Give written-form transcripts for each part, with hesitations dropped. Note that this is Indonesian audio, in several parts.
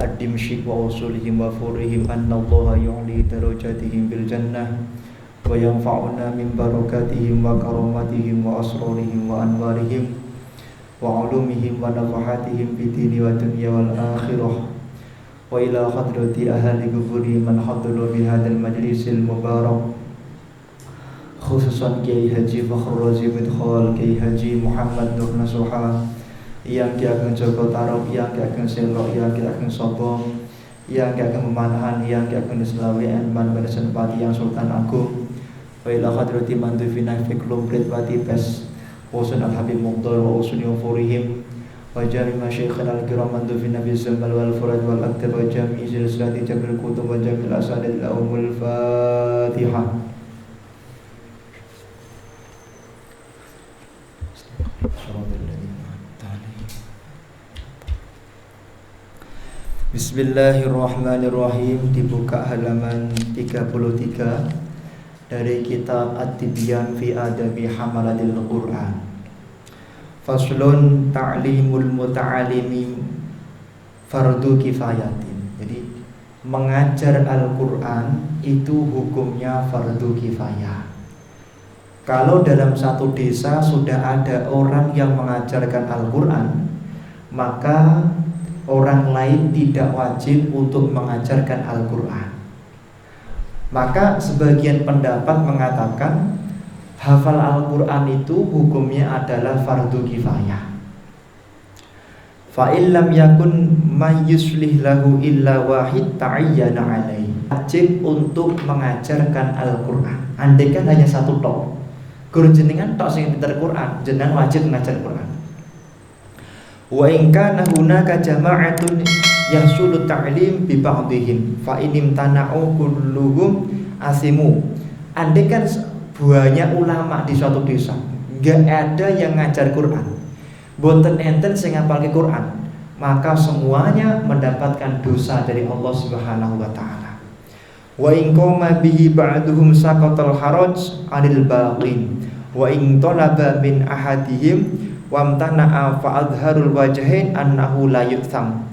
الدمشق وأصولهم وفورهم أن الله يعلي درجاتهم بالجنة وينفعنا من بركاتهم وكراماتهم وأسرارهم وأنوارهم وعلومهم ونفحاتهم في الدين والدنيا والآخرة وإلى حضرة أهل قبورهم من حضروا بهذا المجلس المبارك khususan Kiai Haji Fakhrul Razi Midkhol, Kiai Haji Muhammad Nur Nasuha, yang Ki Ageng Joko Tarok, yang Ki Ageng Selok, yang Ki Ageng Sobong, yang Ki Ageng Memanahan, yang Ki Ageng Nislawi Enman Senpati, yang Sultan Agung, wa ila hadrati mandufina fiklum Ridwati Pes Wasun Al-Habib Muqdar wa usuni ufurihim wa jami masyayikhina al-kiram mandufina bizamal wal furad wal aktab wa jami silsilati jabril kutub wa jami al-asadil al-umul Fatihah. Bismillahirrahmanirrahim. Dibuka halaman 33 dari kitab At-Tibyan fi Adabi Hamalatil Quran. Faslun ta'limul muta'alimi fardu kifayatin. Jadi mengajar Al-Quran itu hukumnya fardu kifayah. Kalau dalam satu desa sudah ada orang yang mengajarkan Al-Quran, maka orang lain tidak wajib untuk mengajarkan Al-Quran. Maka sebagian pendapat mengatakan hafal Al-Quran itu hukumnya adalah fardu kifayah. Fa'il lam yakun mayyuslih lahu illa wahid ta'iyyana alaih. Wajib untuk mengajarkan Al-Quran. Andaikan hanya satu tok, guru jenengan tok sing pinter Quran, jenengan wajib mengajar Quran. Wa in kana hunaka jama'atun yahsulu ta'lim bi ba'dihim fa in tana'u kulluhum asimu. Andaikan banyak ulama di suatu desa, enggak ada yang ngajar Quran, boten enten sing ngapalke Quran, maka semuanya mendapatkan dosa dari Allah Subhanahu wa taala. Wa in qama bihi ba'duhum saqatal haraj 'anil baqin wa in talaba min ahadihim wamtana'a fa'adharul wajhain annahu la yu'tham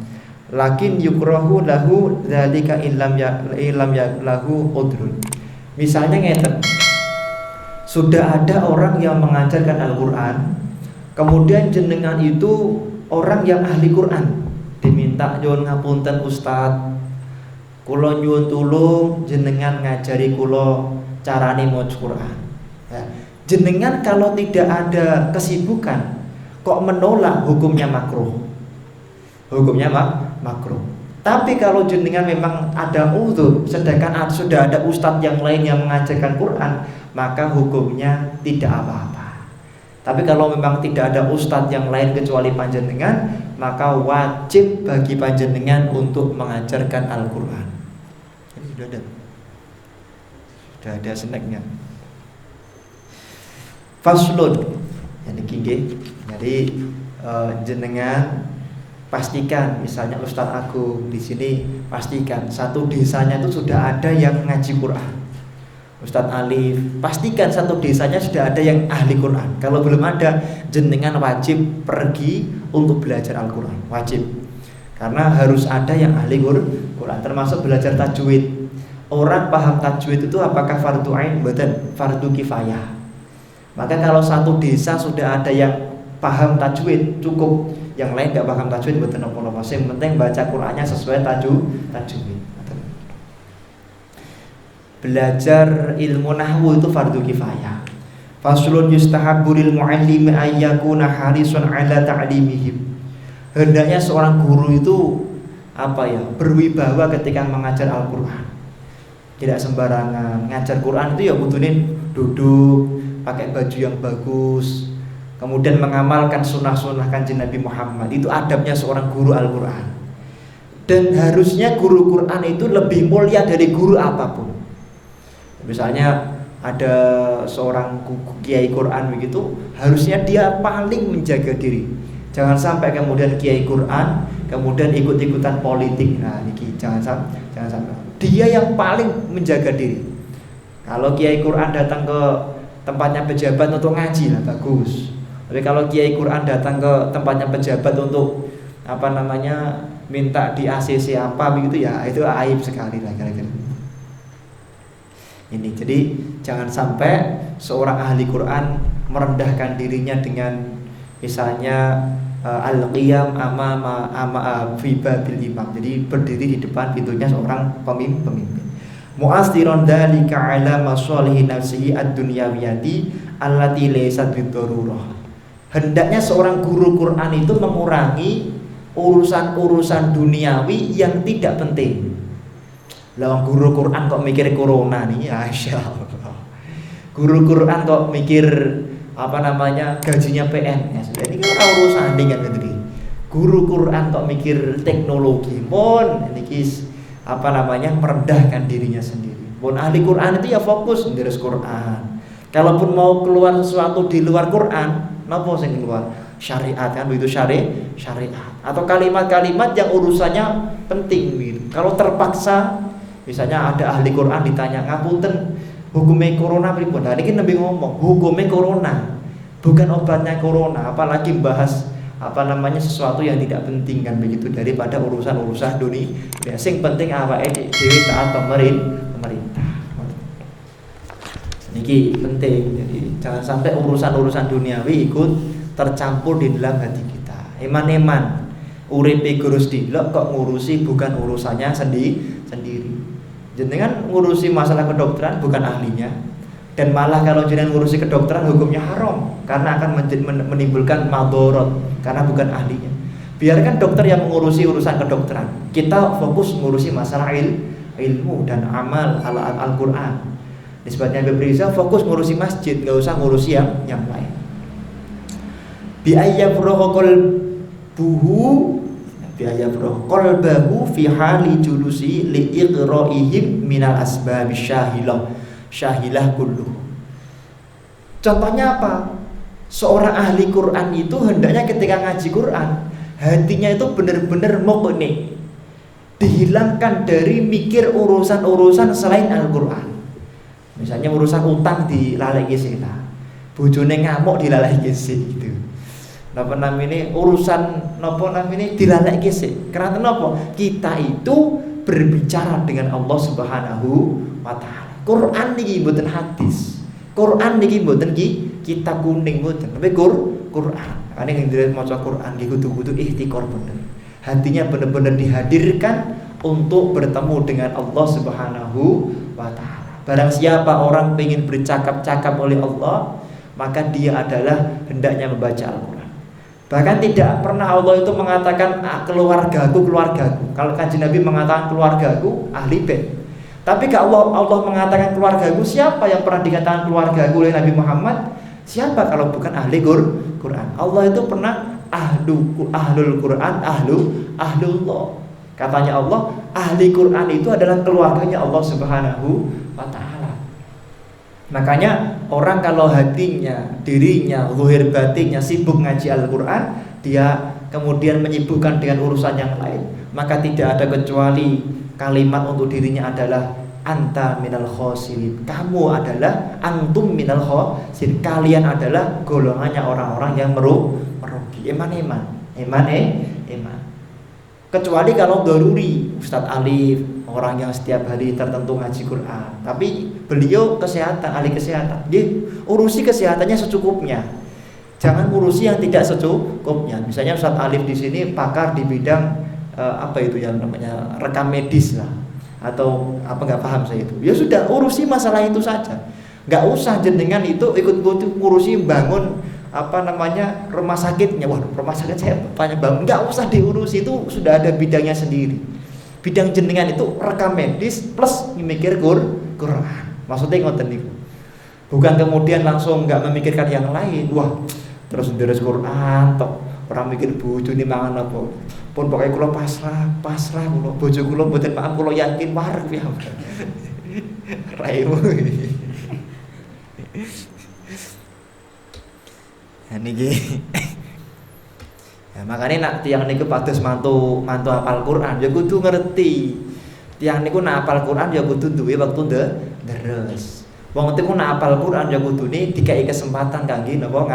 lakin yukrahu lahu dzalika illam lahu udrun. Misalnya ngeten, sudah ada orang yang mengajarkan Al-Quran, kemudian jenengan itu orang yang ahli Quran, diminta nyuwun ngapunten Ustaz, kula nyuwun tulung jenengan ngajari kula carane maca Quran. Ya, jenengan kalau tidak ada kesibukan kok menolak, hukumnya makruh. Hukumnya makruh. Tapi kalau jenengan memang ada uzur, sedangkan sudah ada ustadz yang lain yang mengajarkan Quran, maka hukumnya tidak apa-apa. Tapi kalau memang tidak ada ustadz yang lain kecuali panjenengan, maka wajib bagi panjenengan untuk mengajarkan Al-Quran. Ini sudah ada snacknya. Faslun. Jadi nggih. Jadi jenengan pastikan, misalnya Ustadz Agung di sini pastikan satu desanya itu sudah ada yang ngaji Quran. Ustadz Alif pastikan satu desanya sudah ada yang ahli Quran. Kalau belum ada, jenengan wajib pergi untuk belajar Al-Quran, wajib. Karena harus ada yang ahli Quran, termasuk belajar tajwid. Orang paham tajwid itu apakah fardu ain? Bukan, fardu kifayah. Maka kalau satu desa sudah ada yang paham tajwid, cukup. Yang lain gak paham tajwid, betul apa-apa. Yang penting baca Qur'annya sesuai tajwid. Belajar ilmu nahwu itu fardu kifayah. Faslun yustahabbu lil muallimi ay yakuna harisun ala ta'limihim. Hendaknya seorang guru itu berwibawa ketika mengajar Al-Qur'an. Tidak sembarangan. Ngajar Quran itu ya butuhin duduk, pakai baju yang bagus, kemudian mengamalkan sunnah-sunnah Kanjeng Nabi Muhammad. Itu adabnya seorang guru Al-Quran. Dan harusnya guru Quran itu lebih mulia dari guru apapun. Misalnya ada seorang kiai Quran begitu, harusnya dia paling menjaga diri. Jangan sampai kemudian kiai Quran kemudian ikut-ikutan politik. Nah, ini jangan sampai. Dia yang paling menjaga diri. Kalau kiai Quran datang ke tempatnya pejabat untuk ngaji, lah bagus. Tapi kalau kiai Quran datang ke tempatnya pejabat untuk minta di ACC apa begitu ya, itu aib sekali lah kira-kira. Ini jadi jangan sampai seorang ahli Quran merendahkan dirinya dengan misalnya al-qiyam fi babil imam. Jadi berdiri di depan pintunya seorang pemimpin. Mu'astiron dzalika ala masalihi nafsihi ad-dunyawiyati allati laysat bidarurah. Hendaknya seorang guru Quran itu mengurangi urusan-urusan duniawi yang tidak penting. Lah guru Quran kok mikir corona nih, Masya Allah. Guru Quran kok mikir gajinya PNS. Ini kan urusan dengan negeri. Guru Quran kok mikir teknologi, mon ini merendahkan dirinya sendiri. Mon ahli Quran itu ya fokus nulis Quran. Kalaupun mau keluar sesuatu di luar Quran, napa sing keluar? Syariat kan begitu, syariat atau kalimat-kalimat yang urusannya penting gitu. Kalau terpaksa misalnya ada ahli Quran ditanya, ngapunten hukumnya corona pripun? Nah ini Nabi ngomong hukumnya corona, bukan obatnya corona, apalagi bahas sesuatu yang tidak penting kan begitu, daripada urusan dunia. Sing penting awake dhewe taat pemerintah. Niki penting. Jadi jangan sampai urusan duniawi ikut tercampur di dalam hati kita. Eman-eman uripe Gusti kok ngurusi bukan urusannya sendiri. Jenengan ngurusi masalah kedokteran bukan ahlinya, dan malah kalau jenengan ngurusi kedokteran hukumnya haram karena akan menimbulkan madorot karena bukan ahlinya. Biarkan dokter yang mengurusi urusan kedokteran, kita fokus ngurusi masalah ilmu dan amal Al-Quran. Nisbatnya Habib Riza fokus ngurusi masjid, nggak usah ngurusi yang lain. Bi'ayyafroho qalbahu fi hali julusi li'iqra'ihim minal asbabi syahilah kullu. Contohnya apa? Seorang ahli Quran itu hendaknya ketika ngaji Quran, hatinya itu benar-benar muqni, dihilangkan dari mikir urusan-urusan selain Al-Quran. Misalnya urusan utang dilaleki sih lah, bojone ngamuk dilaleki sih gitu. Urusan dilaleki sih. Karena kenapa? Kita itu berbicara dengan Allah Subhanahu wa taala. Quran niki mboten hadis. Quran niki mboten kitab kuning mboten, tapi Quran. Ane yang dilihat maca Quran niki kudu ihtikor bener. Hatinya benar-benar dihadirkan untuk bertemu dengan Allah Subhanahu wa taala. Barang siapa orang ingin bercakap-cakap oleh Allah, maka dia adalah hendaknya membaca Al-Quran. Bahkan tidak pernah Allah itu mengatakan keluargaku. Kalau Kanjeng Nabi mengatakan keluargaku ahli bait. Tapi kalau Allah mengatakan keluargaku, siapa yang pernah dikatakan keluargaku oleh Nabi Muhammad? Siapa kalau bukan ahli Quran? Allah itu pernah ahlul Quran, ahlullah. Katanya Allah, ahli Quran itu adalah keluarganya Allah Subhanahu wa taala. Makanya orang kalau hatinya, dirinya, zahir batinnya sibuk ngaji Al-Quran, dia kemudian menyibukkan dengan urusan yang lain, maka tidak ada kecuali kalimat untuk dirinya adalah anta minal khosirin. Kamu adalah antum minal khosirin. Kalian adalah golongannya orang-orang yang merugi. Eman. Kecuali kalau daruri, Ustadz Alif, orang yang setiap hari tertentu ngaji Quran, tapi beliau ahli kesehatan, dia urusi kesehatannya secukupnya. Jangan urusi yang tidak secukupnya. Misalnya Ustadz Alif di sini pakar di bidang rekam medis lah, atau nggak paham saya itu. Ya sudah, urusi masalah itu saja. Nggak usah jenengan itu ikut ngurusi bangun rumah sakitnya. Wah, rumah sakit saya banyak bangun. Nggak usah diurusi, itu sudah ada bidangnya sendiri. Bidang jenengan itu rekam medis plus memikir Quran. Maksudnya ngoten niku. Bukan kemudian langsung nggak memikirkan yang lain. Wah, terus deres Quran tok. Orang mikir bojone mangan apa. Pun pokoknya kula pasrah kula. Bojo kula mboten paham, kula yakin wareg ya. Raimu. Niki. Ya, makanya nak tiang niku pados mantu hafal Quran ya kudu ngerti. Tiang niku nak hafal Quran ya kudu duwe waktu deres. Wong itu nak apal Quran ya kudune dikai kesempatan kangge napa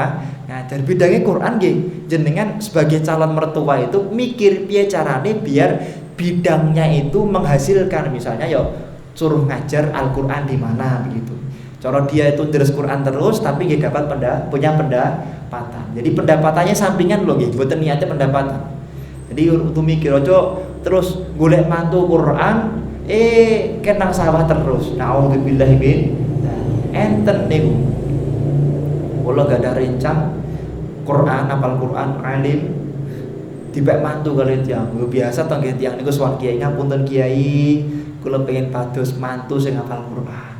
ngajar. Bidange Quran nggih jenengan sebagai calon mertua itu mikir piye carane biar bidangnya itu menghasilkan, misalnya ya suruh ngajar Al-Qur'an di mana begitu. Cara dia itu deres Quran terus tapi nggih dapat punya pendapatan. Jadi pendapatannya sampingan lho nggih, mboten niate pendapatan. Jadi untuk mikir aja terus golek mantu Quran kenang sawah terus. Nauzubillah min enten niku. Kula gak ada rencang Quran, hafal Quran, alim dibek mantu kali tiyang. Biasa to nggih tiyang niku sowan kiai, ngapunten kiai, kula pengen pados mantu sing hafal Quran.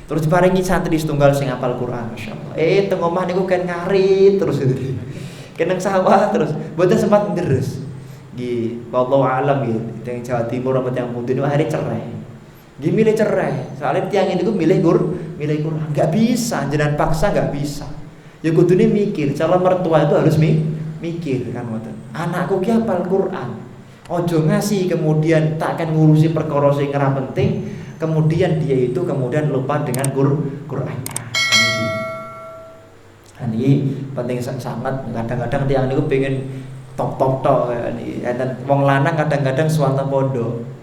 Terus diparingi santri setunggal sing hafal Quran, masyaallah. Teng omah niku kan ngarit terus gitu. Kenang sawah terus, mboten sempat nderes. Nggih, wallahu alam nggih, teng Jawa Timur apa teng Puntun akhirnya cerai. Dia milih cerai, soalnya tiang ini tuh milih Quran, nggak bisa, jangan paksa nggak bisa. Ya kudune mikir, calon mertua itu harus mikir kan, anakku ki hafal Quran, ojo ngasih kemudian tak akan ngurusi perkara sing ora penting, kemudian dia itu kemudian lupa dengan Qurannya. Ini penting sangat. Kadang-kadang tiang niku pengen top ini, dan wong lanang kadang-kadang suwanta pondok.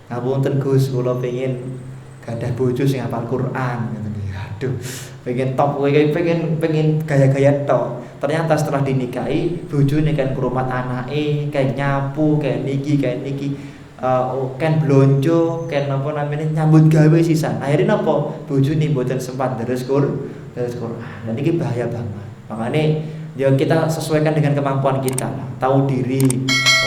Ngapunten Gus, kula pengen gadah bojo sing hafal Quran ngoten iki. Aduh, pengen top pengen gaya-gaya tok. Ternyata setelah dinikahi, bojone kan ngrumat anake, kayak nyapu, kayak niki, kan blonjo, kan napa namanya nyambut gawe sisan. Akhirnya napa? Bojone mboten sempat deres Quran. Dan ini bahaya banget. Makanya ya kita sesuaikan dengan kemampuan kita lah. Tahu diri.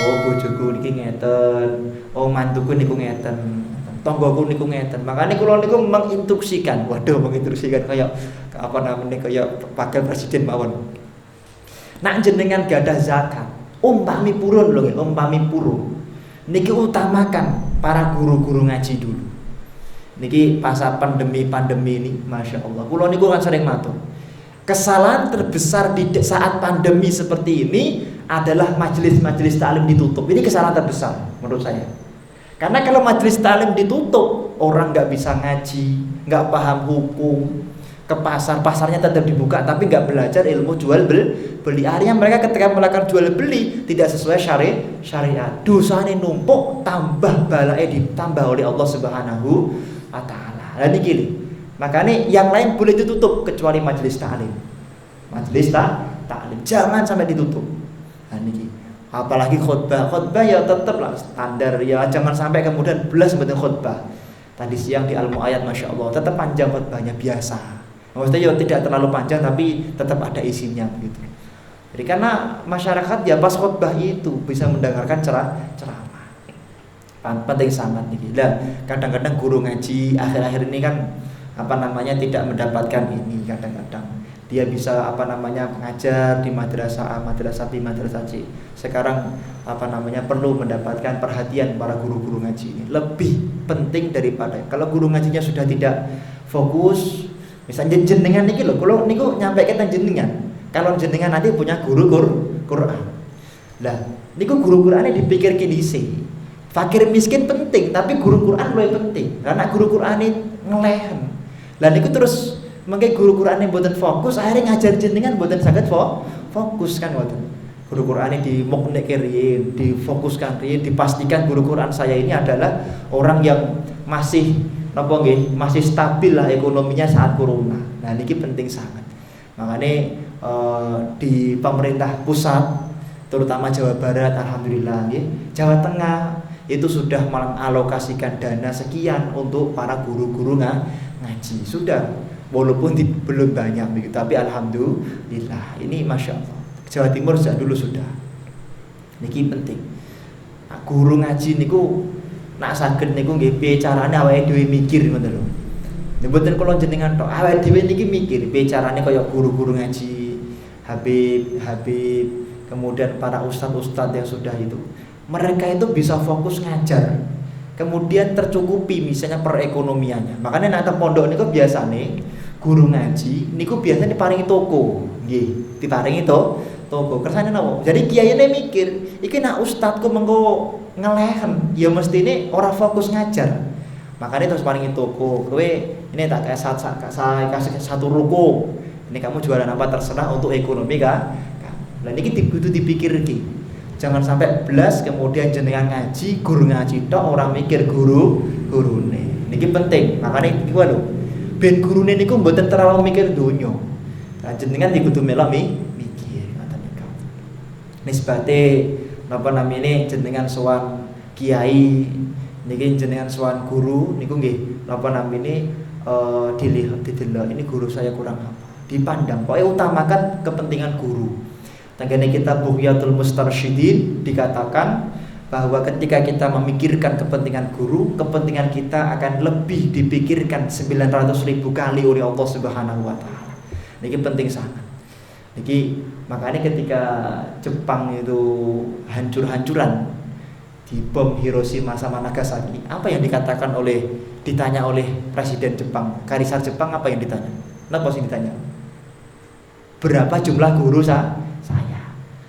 Oh bojoku niki ngeten, oh mantuku niku ngeten, tonggoku niku ngeten. Makanya kula niku menginstruksikan, kayak apa namanya kayak wakil presiden mawon. Nak jenengan gadah zakat, umpami purun lho, umpami purun. Niki utamakan para guru-guru ngaji dulu. Niki masa pandemi ini, masya Allah. Kula niku kan sering matur. Kesalahan terbesar di saat pandemi seperti ini adalah majelis-majelis taklim ditutup. Ini kesalahan terbesar menurut saya. Karena kalau majelis taklim ditutup, orang nggak bisa ngaji, nggak paham hukum, ke pasarnya tetap dibuka, tapi nggak belajar ilmu jual beli. Akhirnya mereka ketika melakukan jual beli tidak sesuai syariat. Dosanya numpuk, tambah balae ditambah oleh Allah Subhanahu wa Ta'ala. Jadi gini. Makanya yang lain boleh ditutup kecuali majelis taklim. Majelis taklim jangan sampai ditutup. Nah niki. Apalagi khutbah ya tetap lah standar ya, jangan sampai kemudian belas mboten khutbah. Tadi siang di Al-Mu'ayyad Masya Allah tetap panjang khutbahnya biasa. Maksudnya ya tidak terlalu panjang tapi tetap ada isinya begitu. Jadi karena masyarakat ya pas khutbah itu bisa mendengarkan ceramah. Penting sangat niki. Lah kadang-kadang guru ngaji akhir-akhir ini kan tidak mendapatkan ini, kadang-kadang dia bisa mengajar di madrasah B, madrasah C. Sekarang perlu mendapatkan perhatian para guru-guru ngaji ini lebih penting daripada kalau guru ngajinya sudah tidak fokus. Misalnya jenengan niki lho, kalau niku nyampaikan jenengan, kalau jenengan nanti punya guru Quran. Lah niku guru Qurane dipikir dhisik. Fakir miskin penting, tapi guru Quran lebih penting. Karena guru Quran ini ngelehen. Lah niku terus mengke guru Qur'ane mboten fokus, akhirnya ngajar jenengan mboten saged fokus kan mboten. Guru Qur'ane dimuknekke riyin, difokuskan riyin, dipastikan guru Qur'an saya ini adalah orang yang masih masih stabil lah ekonominya saat corona. Nah niki penting sangat. Makanya di pemerintah pusat terutama Jawa Barat alhamdulillah nggih, Jawa Tengah itu sudah mengalokasikan dana sekian untuk para guru-guru ngaji. Sudah, walaupun belum banyak begitu, tapi alhamdulillah ini masya Allah. Jawa Timur sejak dulu sudah. Niki penting. Nah, guru ngaji niku nak saged niku nggih piye carane awake dhewe mikir ngoten lho. Mboten kula jenengan tok, awake dhewe niki mikir piye carane kaya guru-guru ngaji, Habib, kemudian para ustadz yang sudah itu. Mereka itu bisa fokus ngajar. Kemudian tercukupi misalnya perekonomiannya. Makanya nek pondok niku biasane guru ngaji niku biasanya diparingi toko, nggih, diparingi toko. Kersane napa? Jadi kiyaine mikir, iki nek ustadku mengko ngelehen, ya mestine ora fokus ngajar. Makanya terus paringi toko. Kowe Ini saya kasih satu ruko. Ini kamu jualan apa terserah untuk ekonomi kan. Lah niki kudu dipikir iki. Jangan sampai belas kemudian jenengan ngaji, guru ngaji tok orang mikir gurune. Niki penting. Makane iku lho. Ben gurune niku mboten terlalu mikir donya. Lah jenengan iki kudu melok mikir ngoten niku. Nisbate napa namine jenengan sowan kiai niki jenengan sowan guru niku nggih napa namine didelok ini guru saya kurang apa. Dipandang, pokoknya utamakan kepentingan guru. Tenggene kita Bughyatul Mustarsyidin dikatakan bahwa ketika kita memikirkan kepentingan guru, kepentingan kita akan lebih dipikirkan 900.000 kali oleh Allah Subhanahu wa taala. Niki penting sangat. Niki makanya ketika Jepang itu hancur-hancuran di bom Hiroshima sama Nagasaki, apa yang ditanya oleh Presiden Jepang, Kaisar Jepang, apa yang ditanya? Kenapa sih ditanya? Berapa jumlah guru saya?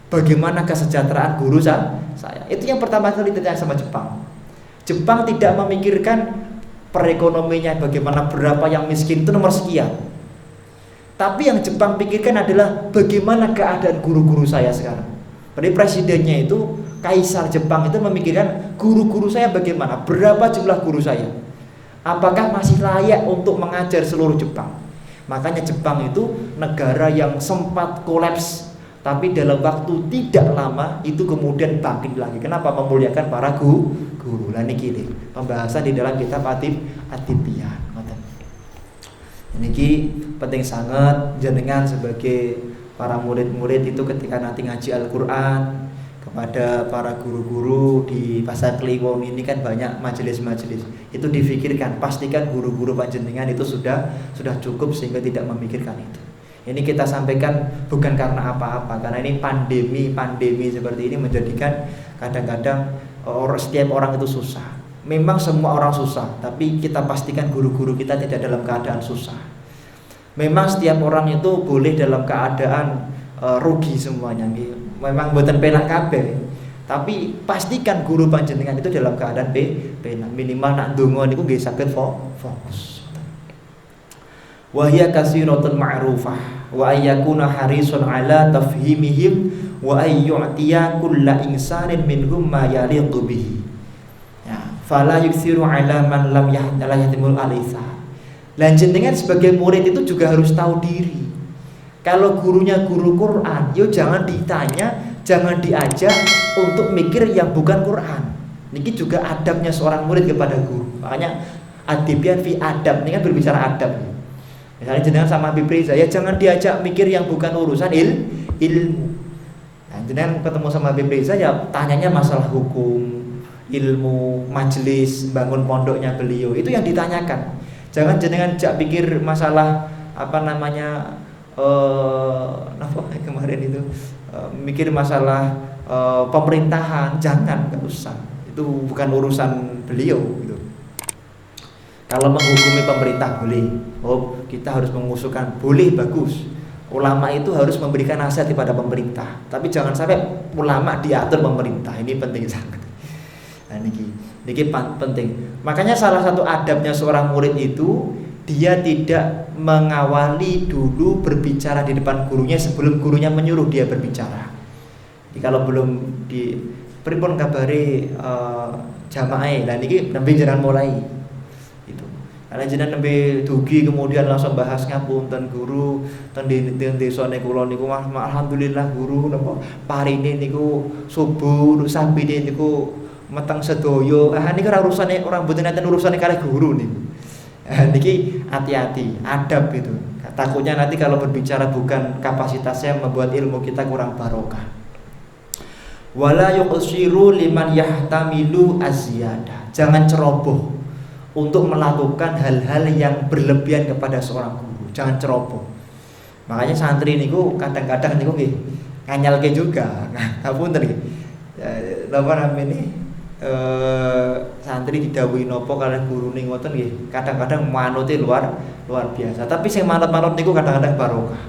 Bagaimana kesejahteraan guru saya? Itu yang pertama kali ditanya sama Jepang. Jepang tidak memikirkan perekonomiannya bagaimana, berapa yang miskin itu nomor sekian. Tapi yang Jepang pikirkan adalah bagaimana keadaan guru-guru saya sekarang. Jadi presidennya itu, Kaisar Jepang itu memikirkan guru-guru saya bagaimana, berapa jumlah guru saya, apakah masih layak untuk mengajar seluruh Jepang. Makanya Jepang itu negara yang sempat kolaps, tapi dalam waktu tidak lama itu kemudian bangkit lagi. Kenapa? Memuliakan para guru. Lah niki pembahasan di dalam kitab At-Tibyaan. Niki penting sangat jenengan sebagai para murid-murid itu ketika nanti ngaji Al-Qur'an kepada para guru-guru di Pasar Kliwon ini kan banyak majelis-majelis. Itu difikirkan, pastikan guru-guru panjenengan itu sudah cukup sehingga tidak memikirkan itu. Ini kita sampaikan bukan karena apa-apa, karena ini pandemi seperti ini menjadikan kadang-kadang setiap orang itu susah. Memang semua orang susah, tapi kita pastikan guru-guru kita tidak dalam keadaan susah. Memang setiap orang itu boleh dalam keadaan rugi semuanya. Memang mboten penak kabeh. Tapi pastikan guru panjenengan itu dalam keadaan penak. Minimal nak ndonga niku nggih saged fokus. Wa hiya katsiratun ma'rufah wa ayyakuna harisun ala tafhimihim wa ayyu'tiya kulla insanin minhum ma yaliqu bihi. Ya, fala yuksiru ala man lam yahtimul alisa. Lan jenengan sebagai murid itu juga harus tahu diri. Kalau gurunya guru Quran, yo jangan ditanya, jangan diajak untuk mikir yang bukan Quran. Niki juga adabnya seorang murid kepada guru. Makanya adibian fi adab, ini kan berbicara adab. Misalnya jenengan sama Habib Riza, ya jangan diajak mikir yang bukan urusan ilmu. Nah, jenengan ketemu sama Habib Riza, ya tanyanya masalah hukum, ilmu, majelis, bangun pondoknya beliau. Itu yang ditanyakan. Jangan jenengan jak pikir masalah kemarin itu mikir masalah pemerintahan, jangan, nggak usah. Itu bukan urusan beliau gitu. Kalau menghukumi pemerintah boleh, kita harus mengusulkan, boleh, bagus. Ulama itu harus memberikan nasihat kepada pemerintah, tapi jangan sampai ulama diatur pemerintah. Ini penting sangat. Nah, niki penting. Makanya salah satu adabnya seorang murid itu, dia tidak mengawali dulu berbicara di depan gurunya sebelum gurunya menyuruh dia berbicara. Jadi kalau belum di pripun kabare jamaah, dan niki nembe jenengan mulai itu. Karena jenengan nembe dugi kemudian langsung bahas ngapunten guru ten desane kula niku alhamdulillah guru napa parine niku subuh sabine niku meteng sedoyo. Niki ora urusane, ora mboten enten urusane kalih guru niku. Niki hati-hati, adab itu. Takutnya nanti kalau berbicara bukan kapasitasnya membuat ilmu kita kurang barokah. Wala yuqsiru liman yahtamilu azyadah. Jangan ceroboh untuk melakukan hal-hal yang berlebihan kepada seorang guru. Jangan ceroboh. Makanya santri niku kadang-kadang niku nggih nganyalke juga. Ngapunten nggih. Napa namanya? Santri didhawuhi napa kalih gurune ngoten nggih, kadang-kadang manute luar biasa. Tapi sing manut-manut niku kadang-kadang barokah.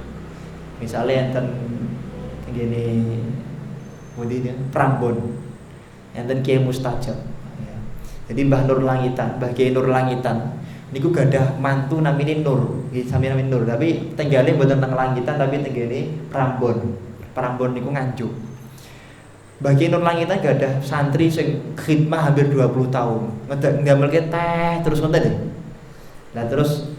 Misale enten ngene pundi Prambon, enten Kiai Mustajab. Jadi Mbah Nur Langitan, Mbah Kiai Nur Langitan niku gadah mantu namine Nur, nggih sami namine Nur, tapi tenggale mboten teng langitan tapi tenggene Prambon. Prambon niku Nganjuk. Bagi Nur Langitan gadah santri sing khidmah hampir 20 tahun. Ndamelke teh terus ngoten lho. Lah terus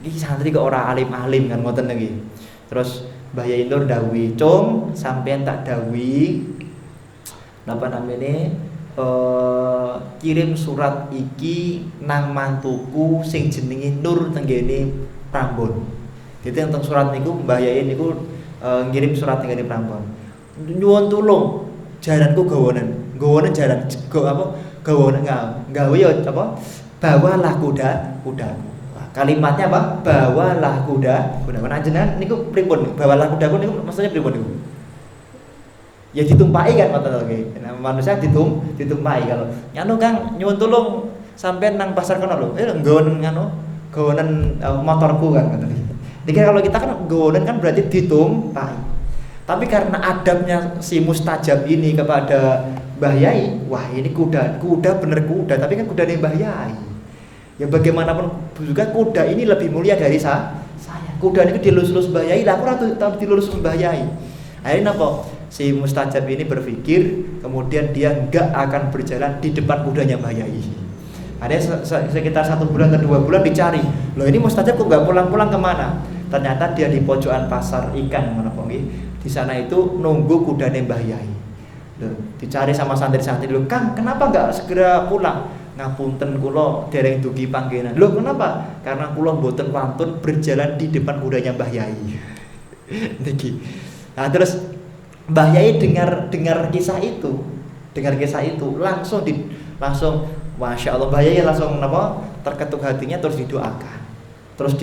iki santri kok ora alim-alim kan ngoten niki. Terus Mbah Yai Nur dawuhi, "Cung, sampean tak dawuhi napa namine kirim surat iki nang mantuku sing jenenge Nur tenggene Prambon." Dadi teng surat niku Mbah Yai niku ngirim surat tenggene Prambon. Nyuwun tulung jaranku gawonen jaran gawonen gawe ya apa? Bawalah kudaku. Kalimatnya apa? Bawalah kuda. Panjenengan niku pripun? Bawalah kudaku niku maksudnya pripun niku? Ya ditumpaki kan ngoten nggih. Nah, manusia ditumpaki kalau nyanu Kang nyuwun tulung sampean nang pasar kono lho. Gawonen motorku kan ngoten. Jadi kalau kita kan gawonen kan berarti ditumpaki. Tapi karena adabnya si mustajab ini kepada Mbah Yai, wah ini kuda bener kuda, tapi kan kuda Mbah Yai. Ya bagaimanapun juga kuda ini lebih mulia dari saya. Kuda ini dilus-lus Mbah Yai, lah aku ora dilus Mbah Yai. Akhirnya apa? Si mustajab ini berpikir, kemudian dia enggak akan berjalan di depan kudanya Mbah Yai. Ada sekitar 1 bulan atau 2 bulan dicari. Loh ini mustajab kok enggak pulang-pulang kemana? Ternyata dia di pojokan pasar ikan menapa nggih. Di sana itu nunggu kudanya Mbah Yai. Loh, dicari sama santri-santri, "Loh Kang, kenapa enggak segera pulang?" "Ngapunten kula dereng dugi panggenan." "Loh kenapa?" "Karena kula mboten wantun berjalan di depan kudanya Mbah Yai." Niki. Nah, terus Mbah Yai dengar kisah itu, langsung Masya Allah Mbah Yai langsung terketuk hatinya, terus didoakan. Terus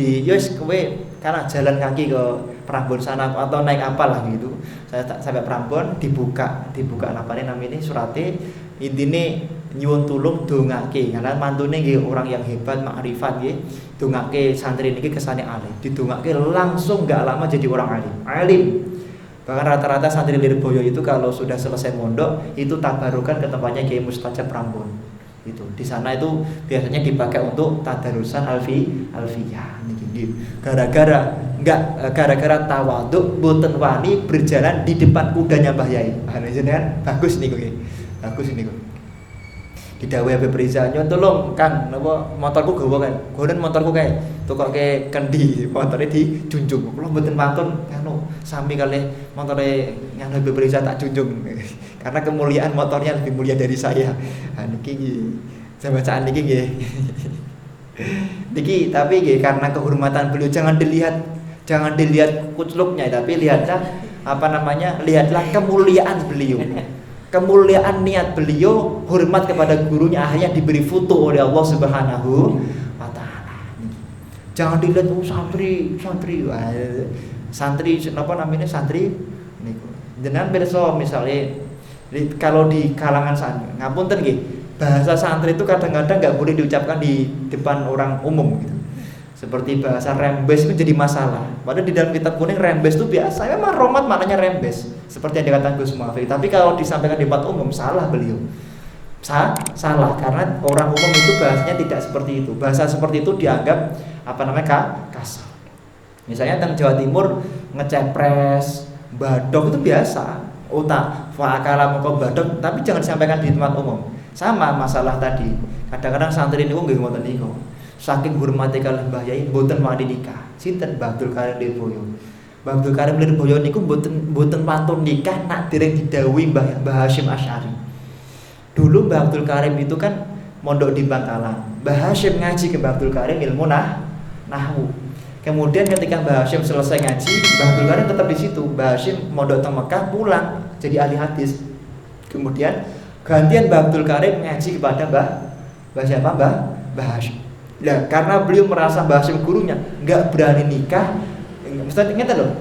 kowe karena jalan kaki ke Prambon sana atau naik apalah gitu. Saya sampai Prambon dibuka namanya surate intine nyuwun tulung dongake karena mantune nggih orang yang hebat makrifat nggih. Dongake santri niki kesane alim. Didongake langsung enggak lama jadi orang alim. Bahkan rata-rata santri Lirboyo itu kalau sudah selesai mondok itu tabarukan ke tempatnya Kiai Mustajab Prambon. Itu di sana itu biasanya dipakai untuk tadarusan alfiyah niki. Gara-gara tawaduk mboten wani berjalan di depan kudanya Mbah Yai. Jenengan bagus niku nggih. Bagus niku. Didhawuhi Habib Riza, "Nyuwun tulung Kang, napa motorku gawa kan. Gonen motorku kae. Tukoke kendi, motore dijunjung. Kula mboten wantun sami kalih motore Habib Riza tak junjung." Karena kemuliaan motornya lebih mulia dari saya. Niki saya bacaan niki nggih. Niki tapi nggih karena kehormatan beliau jangan dilihat kucluknya tapi lihatlah lihatlah kemuliaan beliau. Kemuliaan niat beliau, hormat kepada gurunya akhirnya diberi foto oleh Allah Subhanahu wa taala. Jangan dilihat santri niku. Jenengan pirsa misalnya kalau di kalangan santri, ngapunten nggih, bahasa santri itu kadang-kadang enggak boleh diucapkan di depan orang umum gitu. Seperti bahasa rembes itu jadi masalah. Padahal di dalam kitab kuning rembes itu biasa, memang romat maknanya rembes. Seperti yang dikatakan Gus Muafik. Tapi kalau disampaikan di tempat umum salah beliau. Salah karena orang umum itu bahasanya tidak seperti itu. Bahasa seperti itu dianggap kasar. Misalnya teng Jawa Timur ngecepres, badok itu biasa. Fakala moko badok, tapi jangan disampaikan di tempat umum. Sama masalah tadi. Kadang-kadang santri niku nggih ngoten niku. Saking hormate kalih Mbah Yai mboten wani nikah. Sinten Mbah Abdul Karim Lirboyo. Mbah Abdul Karim Lirboyo niku mboten pantun nikah nak dereng didhawuhi Mbah Hasyim Asy'ari. Dulu Mbah Abdul Karim itu kan mondok di Bangkalan. Mbah Hasyim ngaji ke Mbah Abdul Karim ilmu nahwu. Kemudian ketika Mbah Hasyim selesai ngaji, Mbah Abdul Karim tetap di situ. Mbah Hasyim mondok ke Mekah pulang jadi ahli hadis. Kemudian gantian Mbah Abdul Karim ngaji kepada Mbah Hasyim. Nah, karena beliau merasa Mbah Hasyim gurunya enggak berani nikah, mesti ingat loh.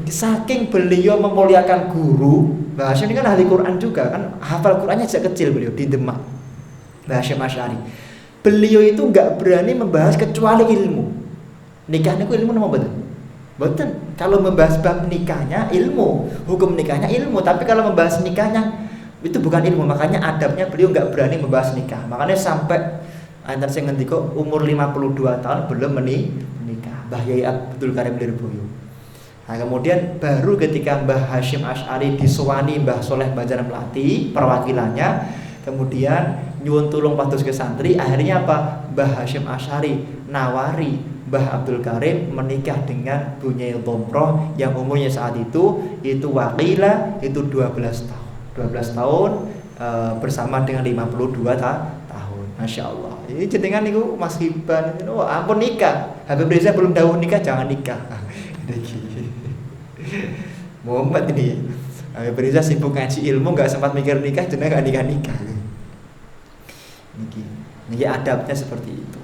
Saking beliau memuliakan guru, Mbah Hasyim ini kan ahli Quran juga kan, hafal Qurannya sejak kecil beliau di Demak. Mbah Hasyim Asy'ari. Beliau itu enggak berani membahas kecuali ilmu. Nikah niku ilmu napa mboten? Mboten. Kalau membahas bab nikahnya ilmu, hukum nikahnya ilmu, tapi kalau membahas nikahnya itu bukan ilmu, makanya adabnya beliau enggak berani membahas nikah. Makanya sampai Antar sing ngendika umur 52 tahun belum menikah. Mbah Yai Abdul Karim Lirboyo. Nah, kemudian baru ketika Mbah Hasyim Asy'ari disowani Mbah Soleh Banjar Melati perwakilannya, kemudian nyuwun tulung pados ke santri, akhirnya apa? Mbah Hasyim Asy'ari nawari Mbah Abdul Karim menikah dengan Bu Nyai Dhomroh yang umurnya saat itu wakila itu 12 tahun. 12 tahun bersama dengan 52 tahun. Masya Allah. Ini jenengan niku Mas Hiban, oh ampun nikah. Habib Riza belum dawuh nikah, jangan nikah. Muhammad ini. Habib Riza sibuk ngaji ilmu, nggak sempat mikir nikah, jenengan nggak nikah. Niki adabnya seperti itu.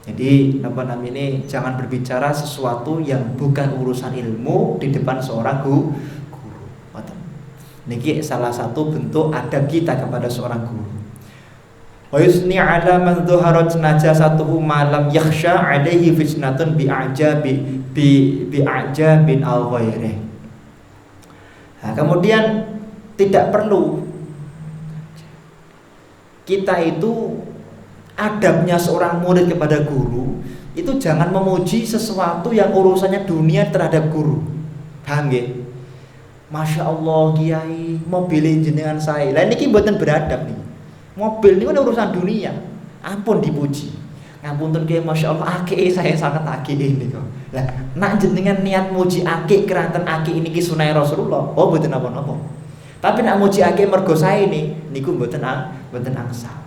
Jadi apa namanya, jangan berbicara sesuatu yang bukan urusan ilmu di depan seorang guru. Niki salah satu bentuk adab kita kepada seorang guru. Wa yusni ala man dhaharat najasatuhu ma lam yakhsha alaihi fitnatun bi'ajabin al ghairi. Nah, kemudian tidak perlu kita itu adabnya seorang murid kepada guru itu jangan memuji sesuatu yang urusannya dunia terhadap guru. Paham nggih? Masya Allah Kiai, mobil jenengan saya. Lah niki mboten beradab nih. Mobil ini kan urusan dunia. Ampun dipuji. Ngapunten Kiai, Masya Allah akik saya sangat akik ini kok. Lah nak jenengan niat muji akik keranten akik ini ki sunah Rasulullah. Oh mboten apa-apa. Tapi nak muji akik mergo saya ini niku mboten angsal.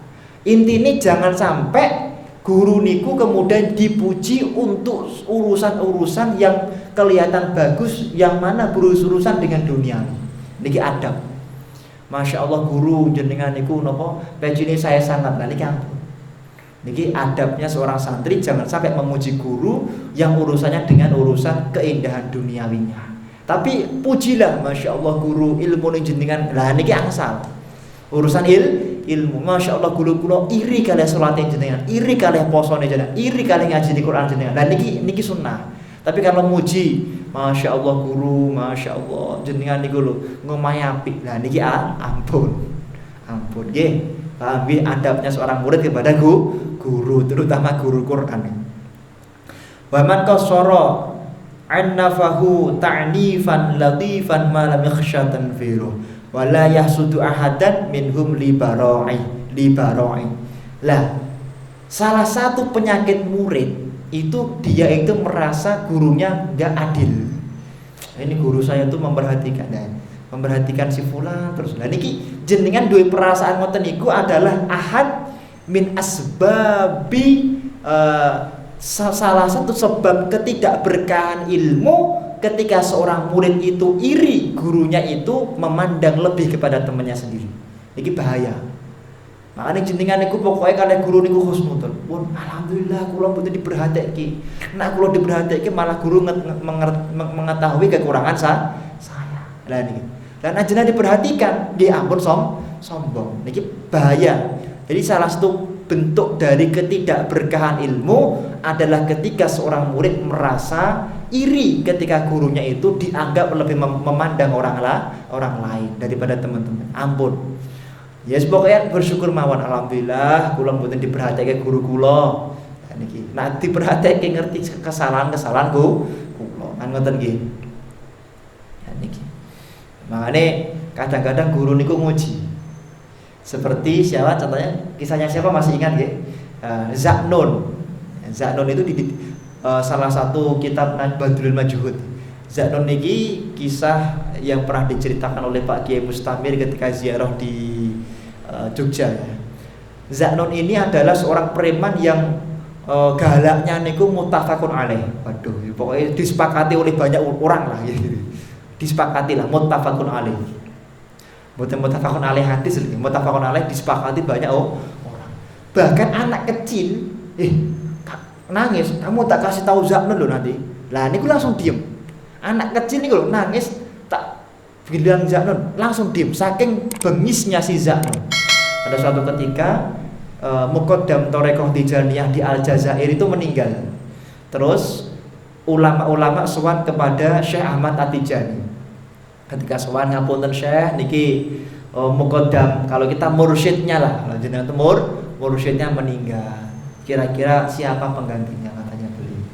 Intinya jangan sampai guru niku kemudian dipuji untuk urusan-urusan yang kelihatan bagus, yang mana berurusan dengan dunia. Niki adab. Masya Allah guru jenengan niku nopo pecine saya sangat. Nah niki ampun. Niki adabnya seorang santri jangan sampai memuji guru yang urusannya dengan urusan keindahan duniawinya. Tapi pujilah Masya Allah guru ilmu jenengan. Lah niki angsal. Urusan ilmu, Masya Allah guru iri kalian sholatnya jenengan, iri kalian posone jenengan, iri kalian ngaji di Quran jenengan. Dan niki sunnah. Tapi kalau muji, Masya Allah guru, Masya Allah jenengan niku lho ngomai apik. Lah niki ampun, nggih. Paham nggih adabnya seorang murid kepada guru, terutama guru Quran. Wa man qasara an nafahu ta'nifan latifan ma lam yakhsha tanfiru. Wala yahsudu ahadan minhum libarai. Lah, salah satu penyakit murid itu dia itu merasa gurunya enggak adil. Ini guru saya tuh memperhatikan si fulan terus. Lah niki jenengan duwe perasaan ngoten niku adalah ahad min asbabi salah satu sebab ketidakberkahan ilmu. Ketika seorang murid itu iri, gurunya itu memandang lebih kepada temannya sendiri. Ini bahaya. Makanya jenengan niku pokoknya kalian guru niku husnudon. Pun alhamdulillah kula mboten diperhatike. Nek kula diperhatike malah guru mengetahui kekurangan saya. Lah niki. Dan ajenengan diperhatikan, dia ampun sombong. Niki bahaya. Jadi salah satu bentuk dari ketidakberkahan ilmu adalah ketika seorang murid merasa iri ketika gurunya itu dianggap lebih memandang orang lain daripada teman-teman. Ampun. Yes pokoknya bersyukur mawon alhamdulillah kula mboten diperhatike guru kula. Nah niki. Nek diperhatike ngerti kesalahan kula. Kan ngoten nggih. Nah niki. Makane kadang-kadang guru niku nguji. Seperti siapa contohnya, kisahnya siapa masih ingat nggih? Zaknun. Zaknun itu salah satu kitab Badrul Majhud. Zaknun niki kisah yang pernah diceritakan oleh Pak Kiai Mustamir ketika ziarah di Jogja. Zaknun ini adalah seorang preman yang galaknya niku muttafaqun alaih. Waduh, pokoknya disepakati oleh banyak orang lah gitu. Disepakati lah muttafaqun alaih. Bukan muttafaqun alaih hadis, muttafaqun alaih disepakati banyak orang. Bahkan anak kecil nangis, kamu tak kasih tahu Zaknun loh nanti. Lah niku langsung diem. Anak kecil niku nangis, tak bilang Zaknun, langsung diem saking bengisnya si Zaknun. Pada suatu ketika Muqaddam Thariqah Tijaniyah di Aljazair itu meninggal. Terus ulama-ulama sowan kepada Syekh Ahmad At-Tijani. Ketika sowan ngapunten Syekh niki Muqaddam, kalau kita mursyidnya lah, kalau jenengan mursyidnya meninggal. Kira-kira siapa penggantinya, katanya beliau.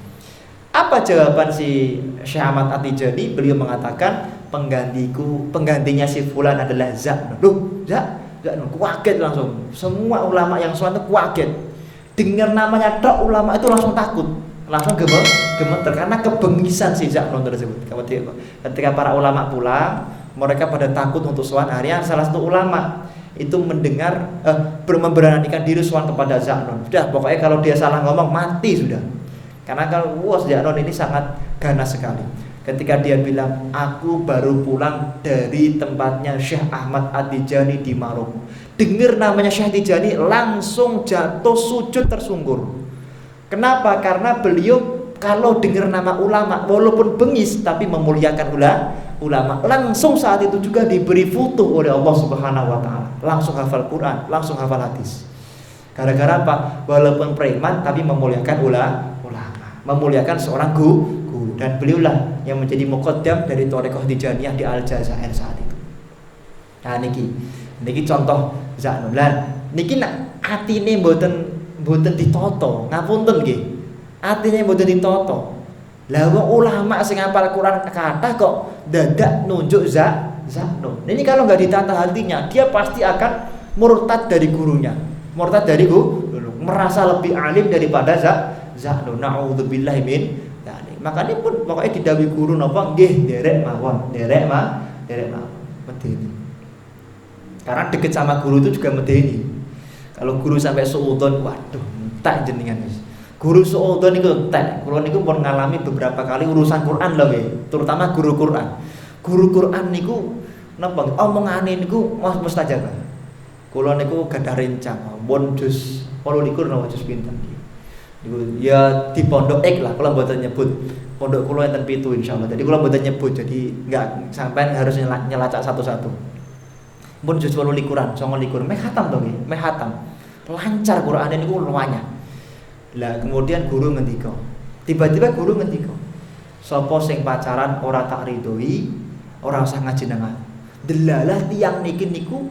Apa jawaban si Syekh Ahmad At-Tijani? Beliau mengatakan, penggantinya si fulan adalah Zaknon. Loh, Zaknon, kaget langsung. Semua ulama yang sholat itu kaget. Dengar namanya tok, ulama itu langsung takut, langsung gemeter karena kebengisan si Zaknon tersebut. Ketika para ulama pulang, mereka pada takut untuk sholat. Akhirnya salah satu ulama itu mendengar memberanikan diri sholat kepada Zaknon. Sudah, pokoknya kalau dia salah ngomong mati sudah. Karena kalau Zaknon ini sangat ganas sekali. Ketika dia bilang, aku baru pulang dari tempatnya Syekh Ahmad At-Tijani di Maroko. Dengar namanya Syekh Tijani, langsung jatuh sujud tersungkur. Kenapa? Karena beliau kalau dengar nama ulama, walaupun bengis tapi memuliakan ulama. Langsung saat itu juga diberi futuh oleh Allah Subhanahu wa taala. Langsung hafal Quran, langsung hafal hadis. Gara-gara apa? Walaupun preman tapi memuliakan ulama, memuliakan seorang guru. Dan beliaulah yang menjadi muqaddam dari Thariqah Tijaniyah di Aljazair saat itu. Nah niki contoh Zaknon. Lah niki nak atine mboten ditata, ngapunten nggih. Atine mboten ditata. Lah wong ulama sing hafal Quran kathah kok dadak nunjuk Zaknon. Ini kalau nggak ditata hatinya, dia pasti akan murtad dari gurunya. Murtad dari guru, merasa lebih alim daripada Zaknon. Na'udzubillahi min. Makanya pun pokoknya didhawuhi guru napa nggih derek mawon medeni. Karena deket sama guru itu juga medeni. Kalau guru sampai suudzon, waduh, tak jenengan wis. Guru suudzon niku tak. Kula niku pun ngalami beberapa kali urusan Quran lho we, terutama guru Quran. Guru Quran niku napa omongane niku mustajab. Kula niku gadah rencang, pun jus 28 napa jus pinten. Ya di pondok X lah, kalau mboten nyebut pondok kula enten 7 insyaallah. Jadi kula mboten nyebut, jadi enggak sampean harus nyelacak satu-satu. Mun juz 28 29 meh khatam to nggih, meh khatam. Lancar Quran niku luwanya. Lah kemudian guru ngendika. Tiba-tiba guru ngendika. Sapa sing pacaran ora tak ridhoi, ora usah ngajenengan. Delalah tiang niki niku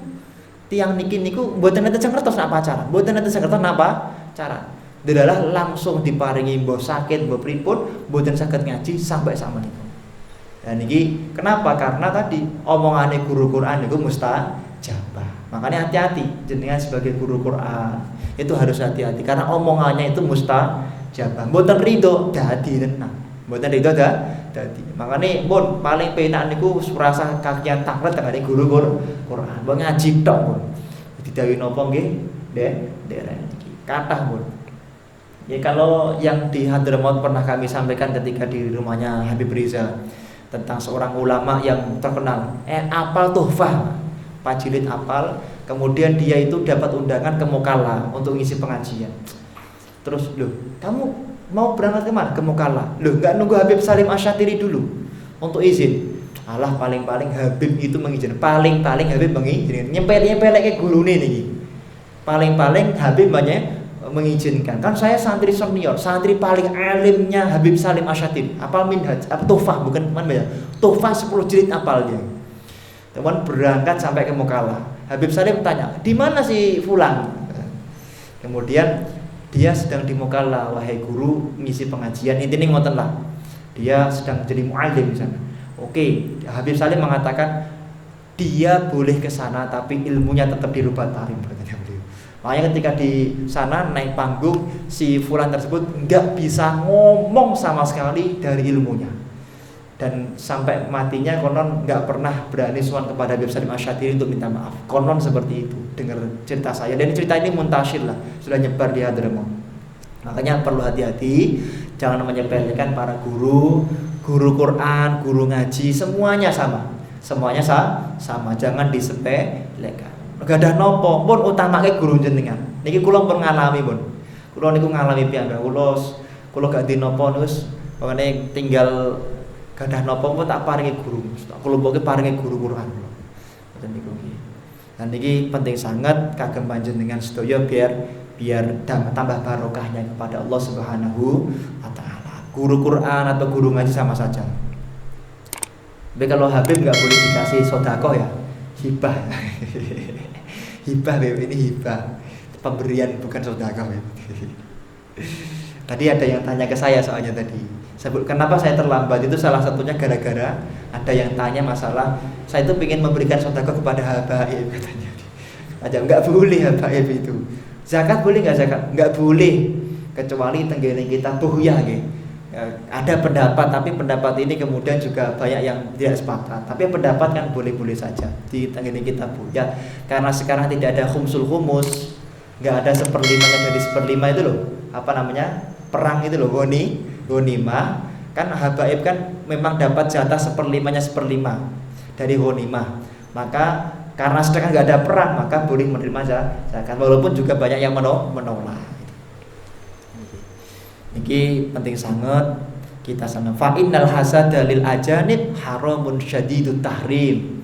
mboten enten sing ngertos nak pacaran, mboten enten sing ngertos napa pacaran. Delalah langsung diparingi mbah sakit mbah pripun mboten saged ngaji sampai sakmenika. Dan niki kenapa? Karena tadi omongane guru Quran niku mustajabah. Makanya hati-hati jenengan sebagai guru Quran itu harus hati-hati karena omongannya itu mustajabah. Mboten ridho dadi tenan. Mboten ridho dadi. Makanya pun paling penak niku rasa kakian taklet tengene guru Quran. Mbok ngaji tok pun. Didhawuhi napa nggih? Derek iki. Kathah pun. Ya kalau yang di Hadramaut pernah kami sampaikan ketika di rumahnya Habib Riza tentang seorang ulama yang terkenal, apal tuhfah, Pak Jilid apal, kemudian dia itu dapat undangan ke Mukalla untuk ngisi pengajian. Terus, loh, kamu mau berangkat kemana? Ke Mukalla. Loh, nggak nunggu Habib Salim Asyatiri dulu untuk izin. Alah paling-paling Habib itu mengizinkan, paling-paling Habib mengizinkan, nyempel-nyempel kayak gurune nih. Paling-paling Habib banyak mengizinkan. Kan saya santri senior, santri paling alimnya Habib Salim Asyatiri. Apal minhaj, apa tuhfah bukan mana ya? Tuhfah 10 jilid apalnya. Teman berangkat sampai ke Mukalla. Habib Salim tanya, "Di mana si fulan?" Kemudian dia sedang di Mukalla, wahai guru ngisi pengajian. Intinya ngoten lah. Dia sedang jadi muallim di sana. Oke, Habib Salim mengatakan dia boleh ke sana tapi ilmunya tetap di Rubat Tarim, katanya beliau. Makanya ketika di sana naik panggung, si fulan tersebut nggak bisa ngomong sama sekali dari ilmunya. Dan sampai matinya konon nggak pernah berani sowan kepada Habib Salim Asyatiri untuk minta maaf. Konon seperti itu, dengar cerita saya. Dan cerita ini muntasyir lah, sudah nyebar di Hadramaut. Makanya perlu hati-hati, jangan menyepelekan para guru Quran, guru ngaji, semuanya sama. Semuanya sama, jangan disepelekan. Gak ada nopo, pun utamake guru jenengan. Niki kula pun ngalami pun. Kula niku ngalami piyambak. Kula gak di nopo terus pokoknya tinggal gak ada nopo pun tak paringi guru. Tak kelompoke paringi guru Quran. Ngoten niku nggih. Dan niki penting sangat kagem panjenengan sedaya biar tambah barokahnya kepada Allah Subhanahu wa taala. Guru Quran atau guru ngaji sama saja. Tapi kalau Habib nggak boleh dikasih sedekah ya, hibah. Hibah Beb, ini hibah. Pemberian bukan sedekah Beb. Tadi ada yang tanya ke saya soalnya tadi. Kenapa saya terlambat itu salah satunya gara-gara ada yang tanya masalah saya itu ingin memberikan sedekah kepada habaib katanya. Aja nggak boleh habaib itu. Zakat boleh nggak zakat? Nggak boleh kecuali tenggene kita buhya nggih. Ada pendapat tapi pendapat ini kemudian juga banyak yang tidak sepakat. Tapi pendapat kan boleh-boleh saja di tenggene kita buhya karena sekarang tidak ada khumsul humus, nggak ada seperlimanya dari seperlima itu loh. Apa namanya? Perang itu loh, ghanimah kan habaib kan memang dapat jatah seperlimanya seperlima dari ghanimah. Maka karena sedangkan nggak ada perang maka boleh menerima zakat walaupun juga banyak yang menolak. Ini penting sangat kita sana. Fa innal hasada lil ajanib haramun syadidut tahrim.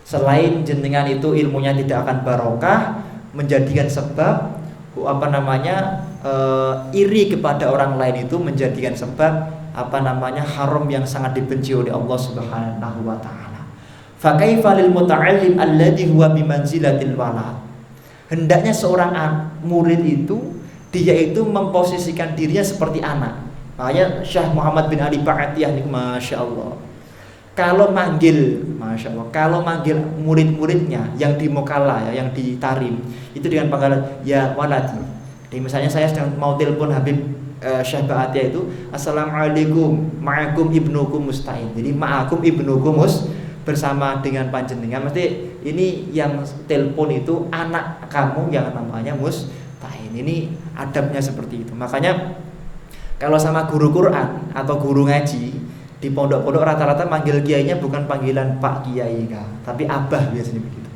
Selain jenengan itu ilmunya tidak akan barokah, menjadikan sebab iri kepada orang lain itu menjadikan sebab haram yang sangat dibenci oleh Allah Subhanahu wa taala. Fa kaifa lil muta'allim alladhi huwa bimanzilatil walad. Hendaknya seorang murid itu dia itu memposisikan dirinya seperti anak. Makanya Syekh Muhammad bin Ali Ba'atiyah niku masyaallah. Kalau manggil murid-muridnya yang di Mokala ya, yang di Tarim itu dengan panggilan ya waladi. Jadi misalnya saya sedang mau telepon Habib Syekh Ba'atiyah itu, assalamualaikum, ma'akum ibnukum musta'in. Jadi ma'akum ibnukum bersama dengan panjenengan. Mesti ini yang telepon itu anak kamu yang namanya musta'in. Ini adabnya seperti itu. Makanya kalau sama guru Quran atau guru ngaji di pondok-pondok rata-rata manggil kiainya bukan panggilan Pak Kiai tapi Abah biasanya begitu.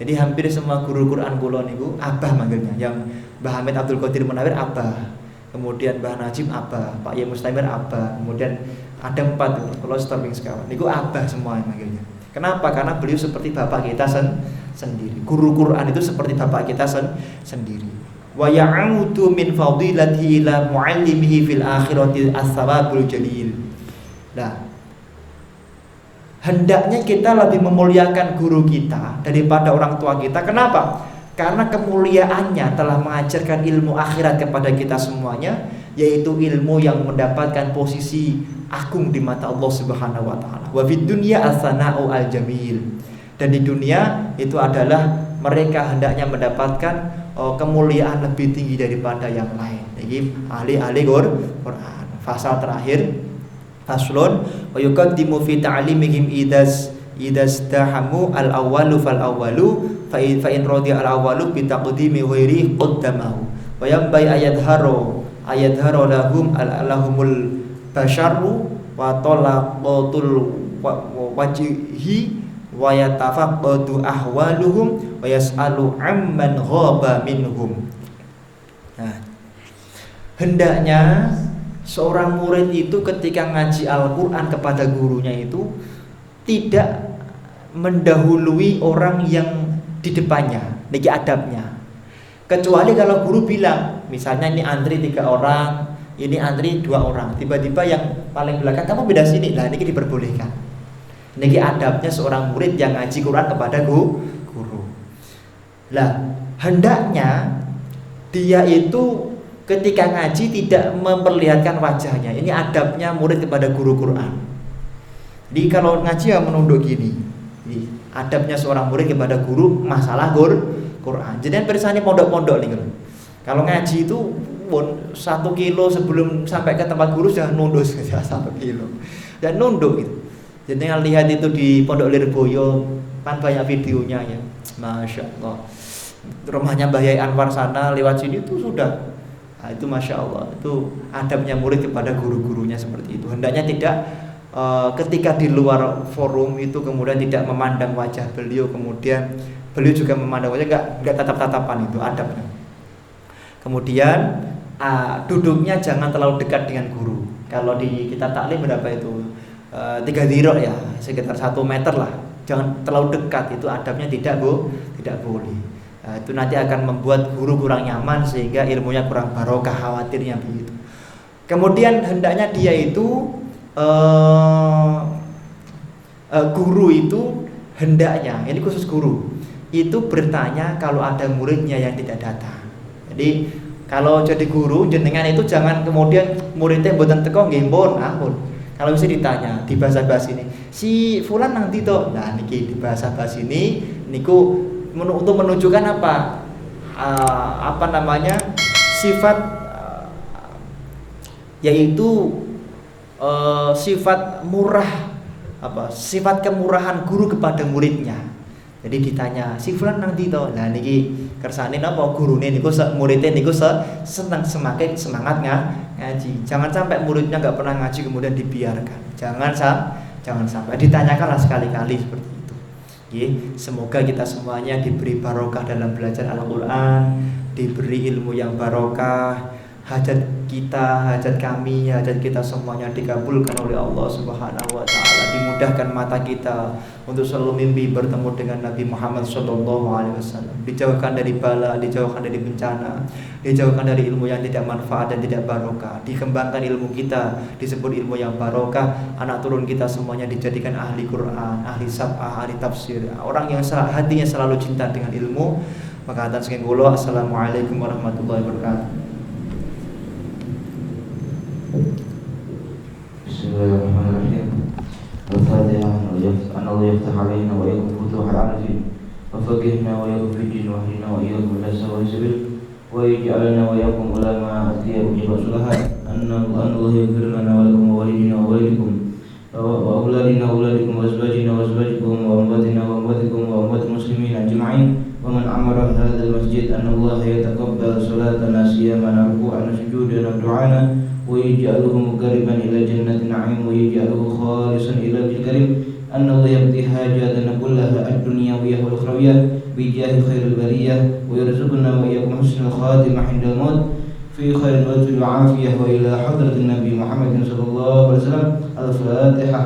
Jadi hampir semua guru Quran kula niku Abah manggilnya. Yang Mbah Hamid Abdul Qadir Munawir Abah, kemudian Mbah Najib Abah, Pak Yai Mustamir Abah, kemudian ada 4 kalau starting sekarang niku Abah semua yang manggilnya. Kenapa? Karena beliau seperti bapak kita sendiri. Guru Quran itu seperti bapak kita sendiri. Wa ya'udu min fadilatihi ila muallimihi fil akhirati as-sawabul jalil. Nah, hendaknya kita lebih memuliakan guru kita daripada orang tua kita. Kenapa? Karena kemuliaannya telah mengajarkan ilmu akhirat kepada kita semuanya, yaitu ilmu yang mendapatkan posisi agung di mata Allah Subhanahu wa taala. Wa fid dunya as-sana'u al-jamil. Dan di dunia itu adalah mereka hendaknya mendapatkan kemuliaan lebih tinggi daripada yang lain. Jadi ahli-ahli Quran. Pasal terakhir faslun wa yuqaddimu fi ta'limihim idas dahamu al-awwalu fal awwalu fa in radiya al-awwalu bi taqdimi ghairi qaddamahu wa yambai ayadharu lahumul basharu wa talaqatul wajhi wa yatafaqqadu ahwaluhum wa yas'alu amman ghaba minhum. Nah, hendaknya seorang murid itu ketika ngaji Al-Quran kepada gurunya itu tidak mendahului orang yang di depannya, niki adabnya. Kecuali kalau guru bilang, misalnya ini antri 3 orang, ini antri 2 orang, tiba-tiba yang paling belakang kamu beda sini, lah niki diperbolehkan. Niki adabnya seorang murid yang ngaji Quran kepada guru. Lah, hendaknya dia itu ketika ngaji tidak memperlihatkan wajahnya. Ini adabnya murid kepada guru Quran. Jadi kalau ngaji ya menunduk gini. Ini adabnya seorang murid kepada guru masalah Quran. Jadi perisani pondok-pondok nih. Kalau ngaji itu 1 kilo sebelum sampai ke tempat guru sudah nunduk saja 1 kilo. Dan nunduk gitu. Jadi lihat itu di Pondok Lirboyo kan banyak videonya ya. Masya Allah. Rumahnya Mbah Yai Anwar sana lewat sini itu sudah. Nah, itu Masya Allah. Itu adabnya murid kepada guru-gurunya seperti itu. Hendaknya tidak ketika di luar forum itu kemudian tidak memandang wajah beliau, kemudian beliau juga memandang wajah, enggak tatap-tatapan, itu adabnya. Kemudian duduknya jangan terlalu dekat dengan guru. Kalau di kitab taklim berapa itu? 3 dhira ya, sekitar 1 meter lah. Jangan terlalu dekat, itu adabnya tidak boleh. Itu nanti akan membuat guru kurang nyaman sehingga ilmunya kurang barokah, khawatirnya begitu. Kemudian hendaknya dia itu guru itu hendaknya, ini khusus guru, itu bertanya kalau ada muridnya yang tidak datang. Jadi Kalau jadi guru jenengan itu jangan kemudian muridnya mboten teko nggih pun ampun. Kalau bisa ditanya di bahasa ini, si fulan nanti toh. Nah niki di bahasa ini niku untuk menunjukkan apa? Apa namanya? Sifat yaitu sifat murah, sifat kemurahan guru kepada muridnya. Jadi ditanya si fulan nanti toh. Nah niki kersane napa gurune niku muridnya niku senang semakin semangat ngaji. Jangan sampai muridnya nggak pernah ngaji kemudian dibiarkan. Jangan sampai ditanyakanlah sekali-kali seperti itu. Semoga kita semuanya diberi barokah dalam belajar Al-Qur'an, diberi ilmu yang barokah. Hajat kita, hajat kami, hajat kita semuanya dikabulkan oleh Allah Subhanahu wa taala. Dimudahkan mata kita untuk selalu mimpi bertemu dengan Nabi Muhammad SAW. Dijauhkan dari bala, dijauhkan dari bencana, dijauhkan dari ilmu yang tidak manfaat dan tidak barokah. Dikembangkan ilmu kita, disebut ilmu yang barokah. Anak turun kita semuanya dijadikan ahli Quran, ahli sab'ah, ahli tafsir, orang yang hatinya selalu cinta dengan ilmu. Maka atas saking kula, assalamualaikum warahmatullahi wabarakatuh. Bismillahirrahmanirrahim. Al-Fatihah. An Allah yaftah alaina wa yakum futuhal arifin wa faqihna wa yakum fid din wa ahlina wa yakum ila sawa'i sabil wa yaj'alna wa yakum ulama athiya wa sulaha. Anna Allah yaghfir lana wa lakum wa walidina wa walidikum wa auladina wa auladikum wa azwajina wa azwajikum wa amwatina wa amwatikum wa amwatil muslimin ajma'in wa man amara hadzal masjid anna Allah yataqabbal salatana siyamana ruku'ana sujudana du'ana ويجعله مقربا إلى جنة النعيم ويجعله خالصا إلى وجه الكريم أن الله يقضي حاجاتنا كلها الدنيوية والأخروية بجاه خير البرية ويرزقنا وإياكم حسن الخاتمة عند الموت في خير الوجه والعافية وإلى حضرة النبي محمد صلى الله عليه وسلم. الفاتحة.